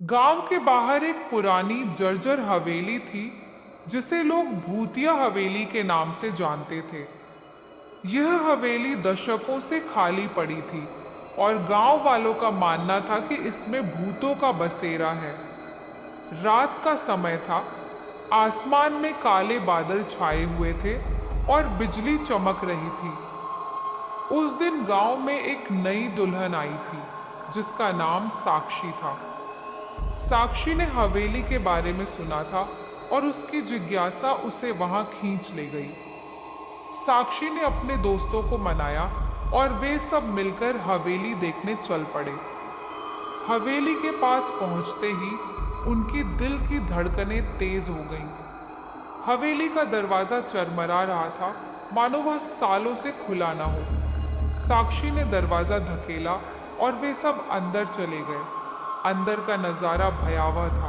गांव के बाहर एक पुरानी जर्जर हवेली थी जिसे लोग भूतिया हवेली के नाम से जानते थे। यह हवेली दशकों से खाली पड़ी थी और गांव वालों का मानना था कि इसमें भूतों का बसेरा है। रात का समय था। आसमान में काले बादल छाए हुए थे और बिजली चमक रही थी। उस दिन गांव में एक नई दुल्हन आई थी जिसका नाम साक्षी था। साक्षी ने हवेली के बारे में सुना था और उसकी जिज्ञासा उसे वहां खींच ले गई। साक्षी ने अपने दोस्तों को मनाया और वे सब मिलकर हवेली देखने चल पड़े। हवेली के पास पहुंचते ही उनकी दिल की धड़कनें तेज हो गईं। हवेली का दरवाजा चरमरा रहा था, मानो वह सालों से खुला ना हो। साक्षी ने दरवाजा धकेला और वे सब अंदर चले गए। अंदर का नजारा भयावह था।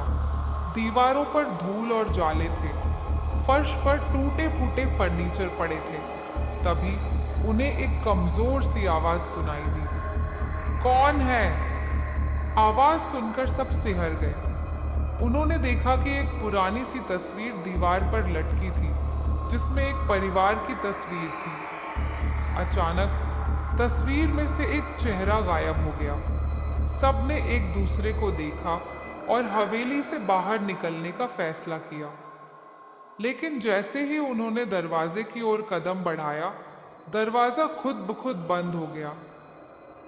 दीवारों पर धूल और जाले थे। फर्श पर टूटे फूटे फर्नीचर पड़े थे। तभी उन्हें एक कमजोर सी आवाज सुनाई दी। कौन है? आवाज सुनकर सब सिहर गए। उन्होंने देखा कि एक पुरानी सी तस्वीर दीवार पर लटकी थी जिसमें एक परिवार की तस्वीर थी। अचानक तस्वीर में से एक चेहरा गायब हो गया। सबने एक दूसरे को देखा और हवेली से बाहर निकलने का फैसला किया। लेकिन जैसे ही उन्होंने दरवाजे की ओर कदम बढ़ाया, दरवाजा खुद ब खुद बंद हो गया।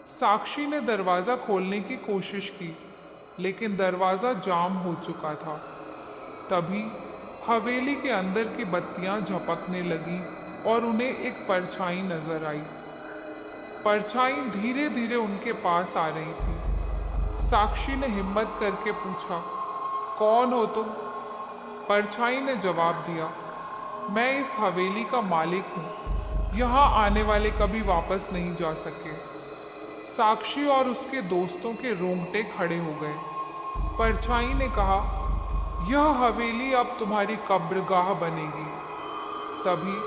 साक्षी ने दरवाजा खोलने की कोशिश की, लेकिन दरवाजा जाम हो चुका था। तभी हवेली के अंदर की बत्तियां झपकने लगी और उन्हें एक परछाई नजर आई। परछाई धीरे धीरे उनके पास आ रही थी। साक्षी ने हिम्मत करके पूछा, कौन हो तुम? परछाई ने जवाब दिया, मैं इस हवेली का मालिक हूँ। यहाँ आने वाले कभी वापस नहीं जा सके। साक्षी और उसके दोस्तों के रोंगटे खड़े हो गए। परछाई ने कहा, यह हवेली अब तुम्हारी कब्रगाह बनेगी। तभी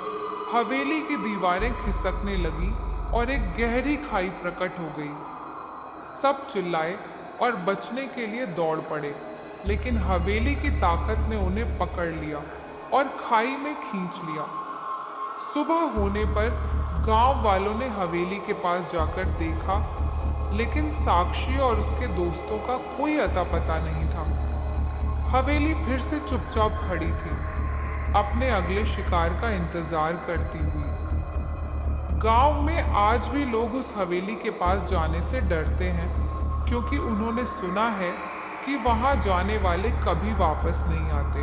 हवेली की दीवारें खिसकने लगी और एक गहरी खाई प्रकट हो गई। सब चिल्लाए और बचने के लिए दौड़ पड़े, लेकिन हवेली की ताकत ने उन्हें पकड़ लिया और खाई में खींच लिया। सुबह होने पर गांव वालों ने हवेली के पास जाकर देखा, लेकिन साक्षी और उसके दोस्तों का कोई अता पता नहीं था। हवेली फिर से चुपचाप खड़ी थी, अपने अगले शिकार का इंतजार करती हुई। गांव में आज भी लोग उस हवेली के पास जाने से डरते हैं, क्योंकि उन्होंने सुना है कि वहां जाने वाले कभी वापस नहीं आते।